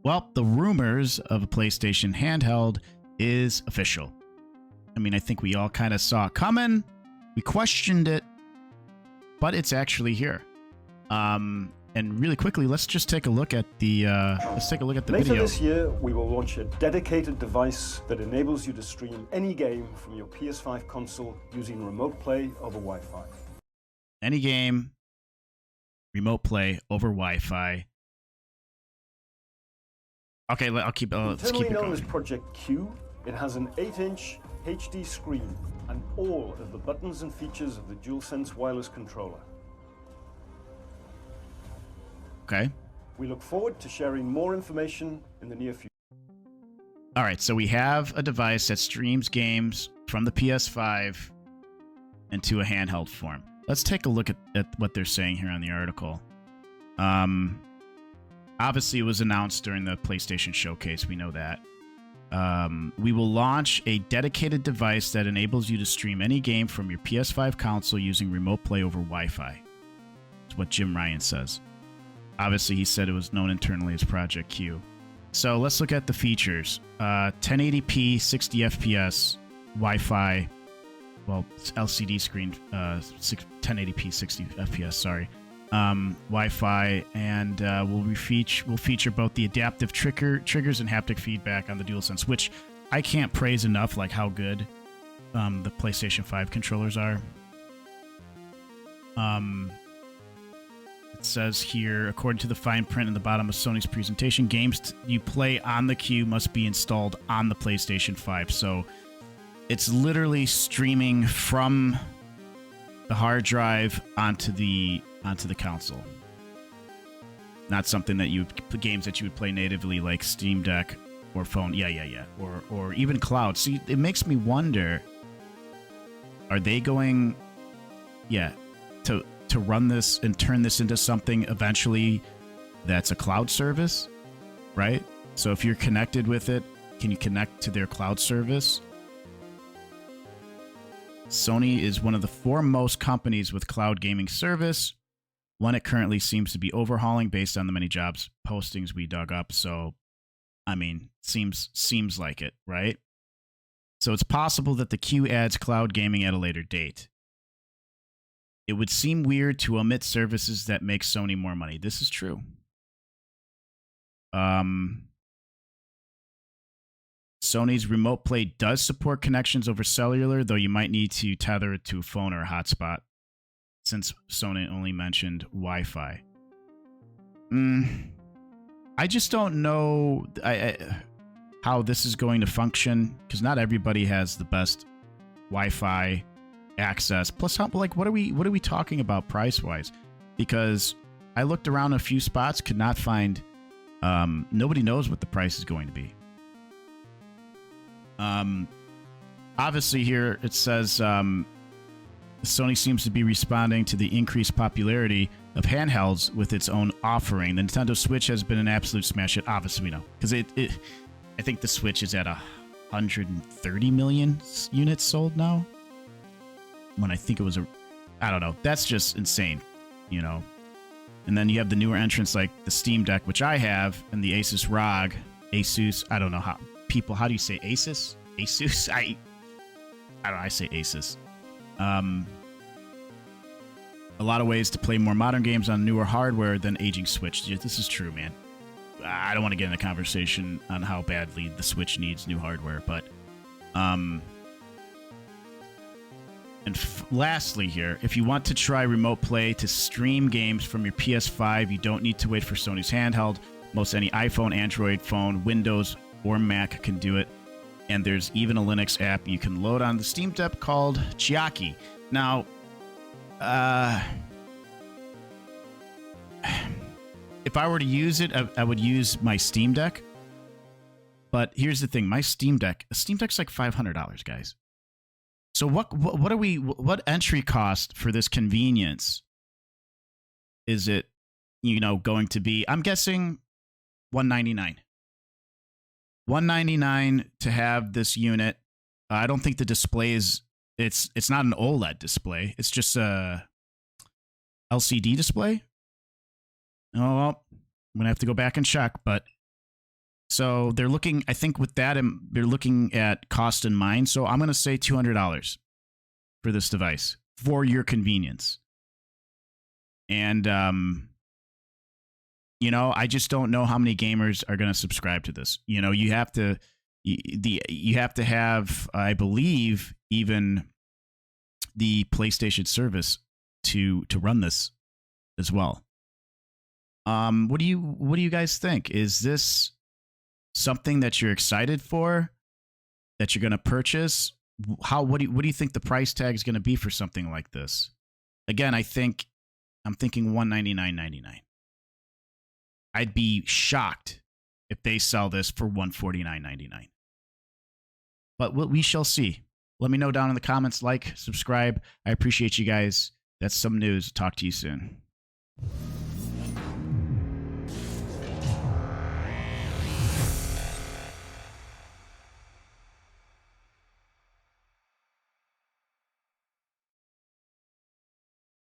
Well, the rumors of a PlayStation handheld is official. I mean, I think we all kind of saw it coming. We questioned it, but it's actually here. And really quickly, let's just take a look at the Later video. this year, we will launch a dedicated device that enables you to stream any game from your PS5 console using remote play over Wi-Fi. Any game, remote play over Wi-Fi. Okay, let's keep it Internally known going. as Project Q, it has an 8-inch HD screen and all of the buttons and features of the DualSense wireless controller. Okay. We look forward to sharing more information in the near future. All right, so we have a device that streams games from the PS5 into a handheld form. Let's take a look at what they're saying here on the article. Obviously, it was announced during the PlayStation Showcase. We know that. We will launch a dedicated device that enables you to stream any game from your PS5 console using remote play over Wi-Fi. That's what Jim Ryan says. Obviously, he said it was known internally as Project Q. So let's look at the features. 1080p, 60 FPS, Wi-Fi. Well, it's LCD screen, 1080p, 60 FPS, sorry. Wi-Fi, and we'll feature both the adaptive triggers and haptic feedback on the DualSense, which I can't praise enough, like how good the PlayStation 5 controllers are. It says here, according to the fine print in the bottom of Sony's presentation, games you play on the Q must be installed on the PlayStation 5. So it's literally streaming from the hard drive onto the console. Not something that games that you would play natively like Steam Deck or phone. Yeah. Or even cloud. See, it makes me wonder, are they going to run this and turn this into something eventually that's a cloud service, right? So if you're connected with it, can you connect to their cloud service? Sony is one of the foremost companies with cloud gaming service, one it currently seems to be overhauling based on the many jobs postings we dug up. So, I mean, seems like it, right? So it's possible that the Q adds cloud gaming at a later date. It would seem weird to omit services that make Sony more money. This is true. Sony's remote play does support connections over cellular, though you might need to tether it to a phone or a hotspot, since Sony only mentioned Wi-Fi. I just don't know how this is going to function, because not everybody has the best Wi-Fi access. Plus, what are we talking about price-wise? Because I looked around a few spots, could not find. Nobody knows what the price is going to be. Obviously, here it says Sony seems to be responding to the increased popularity of handhelds with its own offering. The Nintendo Switch has been an absolute smash hit. Obviously, we know, because I think the Switch is at 130 million units sold now. When I think it was I don't know. That's just insane, you know. And then you have the newer entrants like the Steam Deck, which I have, and the Asus ROG. Asus, I don't know how do you say Asus? Asus? I don't know, I say Asus. A lot of ways to play more modern games on newer hardware than aging Switch. This is true, man. I don't want to get in a conversation on how badly the Switch needs new hardware, but lastly here, if you want to try remote play to stream games from your PS5, you don't need to wait for Sony's handheld. Most any iPhone, Android phone, Windows, or Mac can do it. And there's even a Linux app you can load on the Steam Deck called Chiaki. Now, if I were to use it, I would use my Steam Deck. But here's the thing, a Steam Deck's like $500, guys. So what entry cost for this convenience is it, going to be? I'm guessing $199. $199 to have this unit. I don't think the display is, it's not an OLED display. It's just a LCD display. Oh, well, I'm going to have to go back and check, but So they're looking, I think with that, they're looking at cost in mind. So I'm going to say $200 for this device for your convenience. And, you know, I just don't know how many gamers are going to subscribe to this. You know, you have to have, I believe, even the PlayStation service to run this as well. What do you guys think? Is this something that you're excited for, that you're going to purchase? What do you think the price tag is going to be for something like this? Again, I'm thinking $199.99. I'd be shocked if they sell this for $149.99. But we shall see. Let me know down in the comments, like, subscribe. I appreciate you guys. That's some news. Talk to you soon.